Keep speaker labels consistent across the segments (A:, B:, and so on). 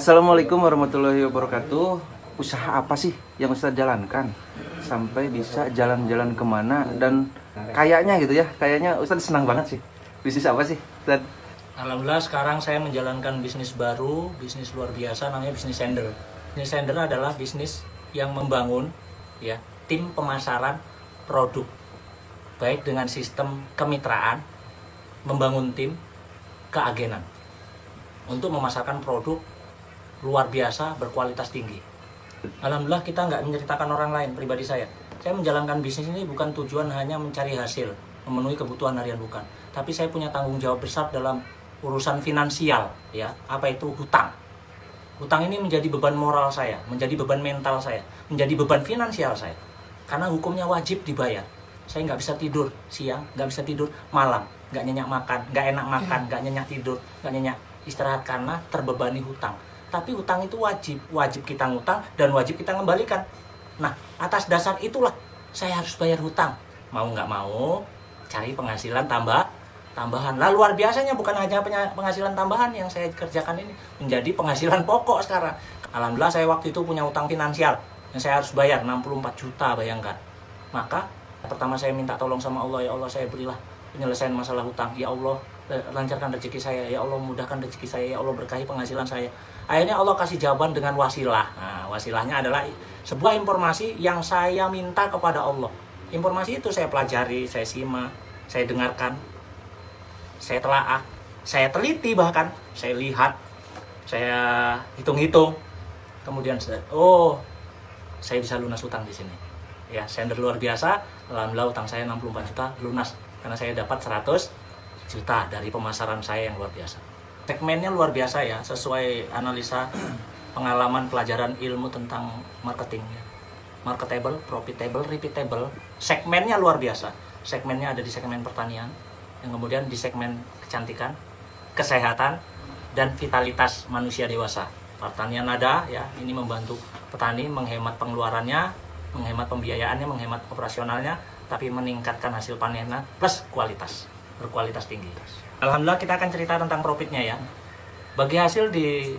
A: Assalamualaikum warahmatullahi wabarakatuh. Usaha apa sih yang Ustadz jalankan sampai bisa jalan-jalan kemana dan kayaknya gitu ya? Kayaknya Ustadz senang banget sih. Bisnis apa sih, Ustadz?
B: Alhamdulillah sekarang saya menjalankan bisnis baru, bisnis luar biasa namanya bisnis sender. Bisnis sender adalah bisnis yang membangun ya tim pemasaran produk baik dengan sistem kemitraan, membangun tim keagenan untuk memasarkan produk luar biasa berkualitas tinggi. Alhamdulillah kita nggak menceritakan orang lain, pribadi saya menjalankan bisnis ini bukan tujuan hanya mencari hasil, memenuhi kebutuhan harian, bukan. Tapi saya punya tanggung jawab besar dalam urusan finansial, ya. Apa itu hutang? Hutang ini menjadi beban moral saya, menjadi beban mental saya, menjadi beban finansial saya. Karena hukumnya wajib dibayar. Saya nggak bisa tidur siang, nggak bisa tidur malam, nggak nyenyak makan, nggak enak makan, nggak nyenyak tidur, nggak nyenyak istirahat karena terbebani hutang. Tapi hutang itu wajib kita ngutang dan wajib kita kembalikan. Nah, atas dasar itulah saya harus bayar hutang. Mau nggak mau, cari penghasilan tambahan. Lah luar biasanya bukan hanya penghasilan tambahan yang saya kerjakan ini, menjadi penghasilan pokok sekarang. Alhamdulillah saya waktu itu punya hutang finansial yang saya harus bayar 64 juta, bayangkan. Maka pertama saya minta tolong sama Allah, ya Allah saya berilah penyelesaian masalah hutang. Ya Allah, lancarkan rezeki saya. Ya Allah, mudahkan rezeki saya. Ya Allah, berkahi penghasilan saya. Akhirnya Allah kasih jawaban dengan wasilah. Nah, wasilahnya adalah sebuah informasi yang saya minta kepada Allah. Informasi itu saya pelajari, saya simak, saya dengarkan, saya telaah, saya teliti, bahkan saya lihat, saya hitung-hitung. Kemudian saya bisa lunas hutang di sini. Ya, sender luar biasa. Alhamdulillah hutang saya 64 juta lunas karena saya dapat 100 juta dari pemasaran saya yang luar biasa. Segmennya luar biasa ya, sesuai analisa pengalaman pelajaran ilmu tentang marketing ya. Marketable, profitable, repeatable. Segmennya luar biasa. Segmennya ada di segmen pertanian, yang kemudian di segmen kecantikan, kesehatan, dan vitalitas manusia dewasa. Pertanian ada ya, ini membantu petani menghemat pengeluarannya, menghemat pembiayaannya, menghemat operasionalnya, tapi meningkatkan hasil panennya plus kualitas, berkualitas tinggi. Alhamdulillah kita akan cerita tentang profitnya ya. Bagi hasil di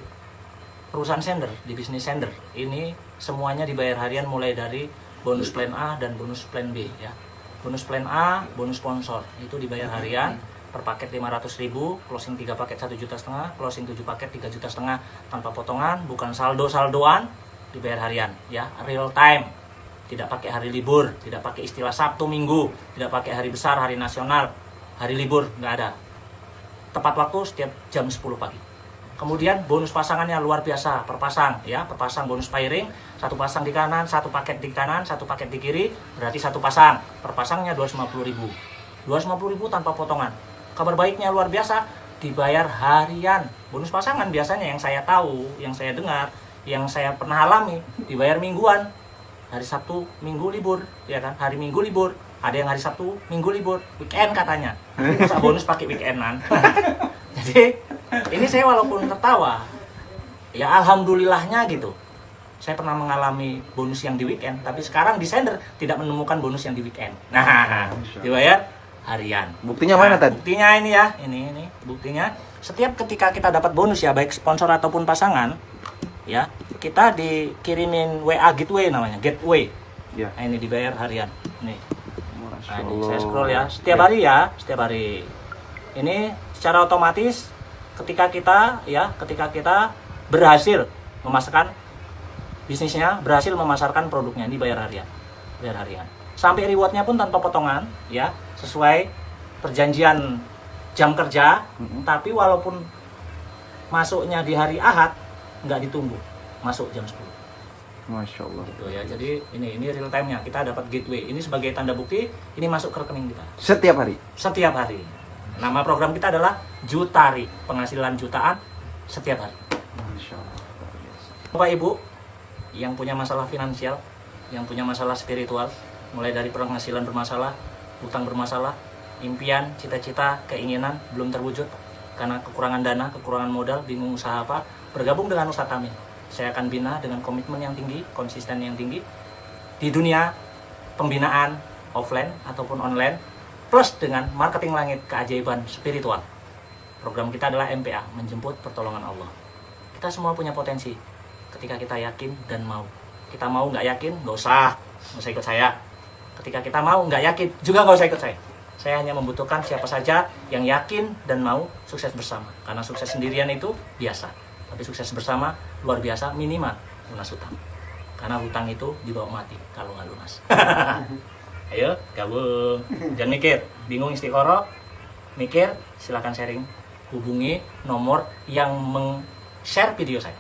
B: perusahaan sender, di bisnis sender, ini semuanya dibayar harian mulai dari bonus plan A dan bonus plan B ya. Bonus plan A, bonus sponsor, itu dibayar harian per paket 500.000, closing 3 paket 1,5 juta, closing 7 paket 3,5 juta tanpa potongan, bukan saldo-saldoan, dibayar harian ya, real time. Tidak pakai hari libur, tidak pakai istilah Sabtu Minggu, tidak pakai hari besar, hari nasional, hari libur, nggak ada. Tepat waktu setiap jam 10 pagi. Kemudian bonus pasangannya luar biasa, per pasang ya, per pasang bonus pairing, satu pasang di kanan, satu paket di kanan, satu paket di kiri, berarti satu pasang. Per pasangnya 250.000. 250.000 tanpa potongan. Kabar baiknya luar biasa, dibayar harian. Bonus pasangan biasanya yang saya tahu, yang saya dengar, yang saya pernah alami, dibayar mingguan. Hari Sabtu Minggu libur, ya kan? Hari Minggu libur. Ada yang hari Sabtu Minggu libur, weekend katanya. Masa bonus pakai weekendan. Jadi ini saya walaupun tertawa, ya alhamdulillahnya gitu. Saya pernah mengalami bonus yang di weekend, tapi sekarang di sender tidak menemukan bonus yang di weekend. Nah, dibayar harian.
A: Buktinya mana, Tad?
B: Buktinya ini ya, ini buktinya. Setiap ketika kita dapat bonus ya, baik sponsor ataupun pasangan, ya kita dikirimin WA gateway namanya, gateway.
A: Ya.
B: Nah, ini dibayar harian. Nih. Nah, ini saya
A: Allah.
B: scroll ya, setiap hari ya, setiap hari. Ini secara otomatis ketika kita berhasil memasarkan bisnisnya, berhasil memasarkan produknya, ini bayar harian. Sampai rewardnya pun tanpa potongan, ya, sesuai perjanjian jam kerja. Tapi walaupun masuknya di hari Ahad, nggak ditunggu, masuk jam 10.
A: Masya Allah.
B: Gitu ya. Jadi ini real time-nya, kita dapat gateway. Ini sebagai tanda bukti ini masuk ke rekening kita.
A: Setiap hari?
B: Setiap hari. Nama program kita adalah Jutari, penghasilan jutaan setiap hari.
A: Masya Allah.
B: Bapak Ibu yang punya masalah finansial, yang punya masalah spiritual, mulai dari penghasilan bermasalah, hutang bermasalah, impian, cita-cita, keinginan belum terwujud karena kekurangan dana, kekurangan modal, bingung usaha apa, bergabung dengan Ustadz Amin. Saya akan bina dengan komitmen yang tinggi, konsisten yang tinggi di dunia pembinaan offline ataupun online, plus dengan marketing langit keajaiban spiritual. Program kita adalah MPA, menjemput pertolongan Allah. Kita semua punya potensi ketika kita yakin dan mau. Kita mau nggak yakin, nggak usah ikut saya. Ketika kita mau nggak yakin, juga nggak usah ikut saya. Saya hanya membutuhkan siapa saja yang yakin dan mau sukses bersama. Karena sukses sendirian itu biasa, tapi sukses bersama luar biasa, minimal lunas hutang. Karena hutang itu dibawa mati kalau nggak lunas. Ayo gabung, jangan mikir, bingung istiqoroh, mikir, silakan sharing, hubungi nomor yang share video saya.